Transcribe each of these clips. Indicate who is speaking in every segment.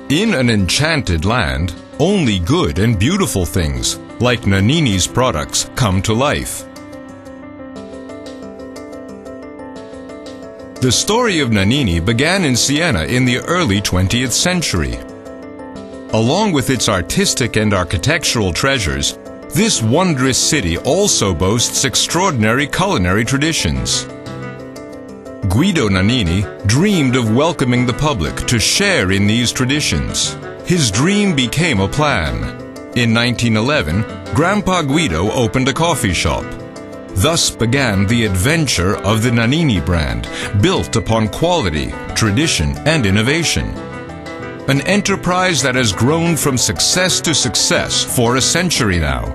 Speaker 1: In an enchanted land, only good and beautiful things, like Nannini's products, come to life. The story of Nannini began in Siena in the early 20th century. Along with its artistic and architectural treasures, this wondrous city also boasts extraordinary culinary traditions. Guido Nannini dreamed of welcoming the public to share in these traditions. His dream became a plan. In 1911, Grandpa Guido opened a coffee shop. Thus began the adventure of the Nannini brand, built upon quality, tradition, and innovation. An enterprise that has grown from success to success for a century now.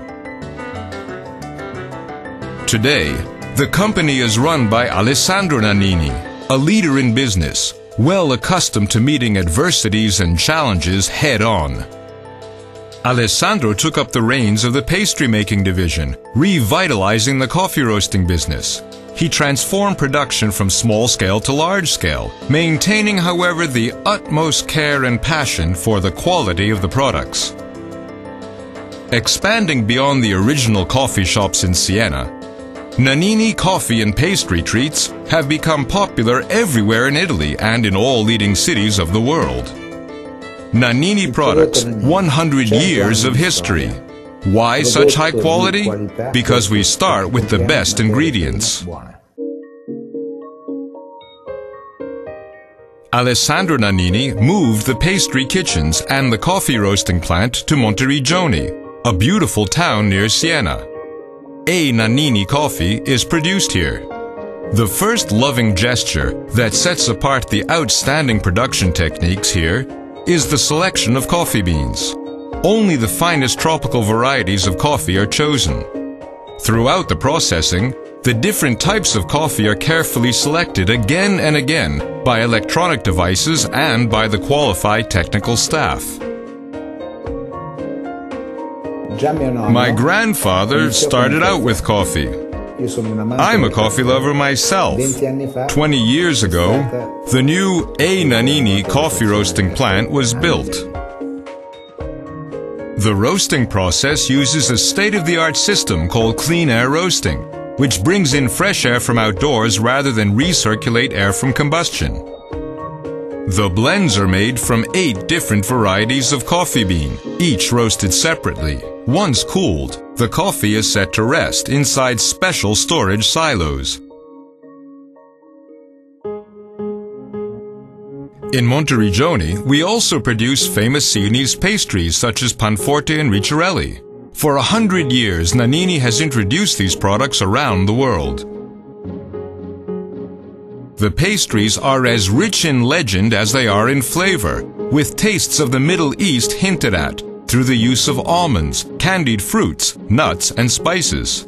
Speaker 1: Today, the company is run by Alessandro Nannini, a leader in business, well accustomed to meeting adversities and challenges head-on. Alessandro took up the reins of the pastry-making division, revitalizing the coffee roasting business. He transformed production from small-scale to large-scale, maintaining, however, the utmost care and passion for the quality of the products. Expanding beyond the original coffee shops in Siena, Nannini coffee and pastry treats have become popular everywhere in Italy and in all leading cities of the world. Nannini products, 100 years of history. Why such high quality? Because we start with the best ingredients. Alessandro Nannini moved the pastry kitchens and the coffee roasting plant to Monteriggioni, a beautiful town near Siena. A Nannini coffee is produced here. The first loving gesture that sets apart the outstanding production techniques here is the selection of coffee beans. Only the finest tropical varieties of coffee are chosen. Throughout the processing, the different types of coffee are carefully selected again and again by electronic devices and by the qualified technical staff. My grandfather started out with coffee. I'm a coffee lover myself. 20 years ago, the new A Nannini coffee roasting plant was built. The roasting process uses a state-of-the-art system called clean air roasting, which brings in fresh air from outdoors rather than recirculate air from combustion. The blends are made from 8 different varieties of coffee bean, each roasted separately. Once cooled, the coffee is set to rest inside special storage silos. In Monteriggioni, we also produce famous Sienese pastries such as Panforte and Ricciarelli. For 100 years, Nannini has introduced these products around the world. The pastries are as rich in legend as they are in flavor, with tastes of the Middle East hinted at, through the use of almonds, candied fruits, nuts, and spices.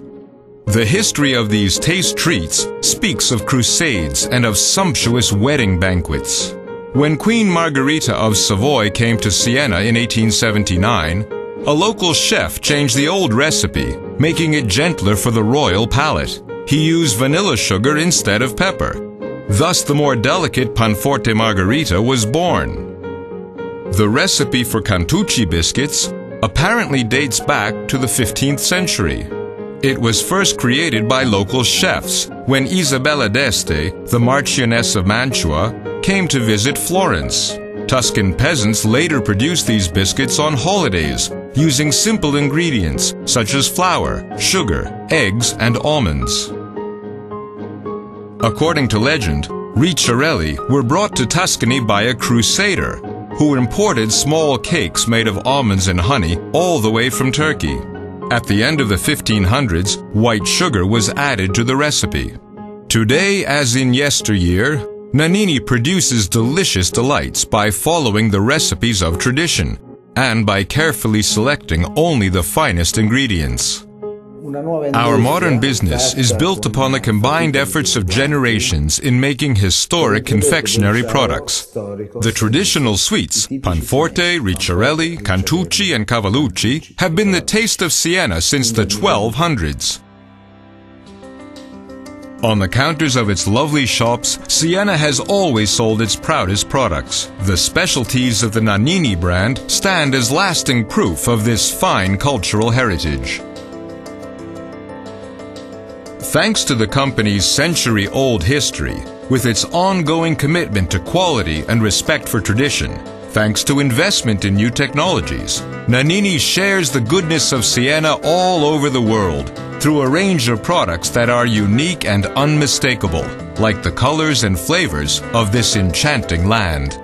Speaker 1: The history of these taste treats speaks of crusades and of sumptuous wedding banquets. When Queen Margherita of Savoy came to Siena in 1879, a local chef changed the old recipe, making it gentler for the royal palate. He used vanilla sugar instead of pepper. Thus the more delicate Panforte Margherita was born. The recipe for Cantucci biscuits apparently dates back to the 15th century. It was first created by local chefs when Isabella d'Este, the Marchioness of Mantua, came to visit Florence. Tuscan peasants later produced these biscuits on holidays using simple ingredients such as flour, sugar, eggs, and almonds. According to legend, Ricciarelli were brought to Tuscany by a crusader who imported small cakes made of almonds and honey all the way from Turkey. At the end of the 1500s, white sugar was added to the recipe. Today, as in yesteryear, Nannini produces delicious delights by following the recipes of tradition and by carefully selecting only the finest ingredients. Our modern business is built upon the combined efforts of generations in making historic confectionery products. The traditional sweets, Panforte, Ricciarelli, Cantucci, and Cavallucci, have been the taste of Siena since the 1200s. On the counters of its lovely shops, Siena has always sold its proudest products. The specialties of the Nannini brand stand as lasting proof of this fine cultural heritage. Thanks to the company's century-old history, with its ongoing commitment to quality and respect for tradition, thanks to investment in new technologies, Nannini shares the goodness of Siena all over the world through a range of products that are unique and unmistakable, like the colors and flavors of this enchanting land.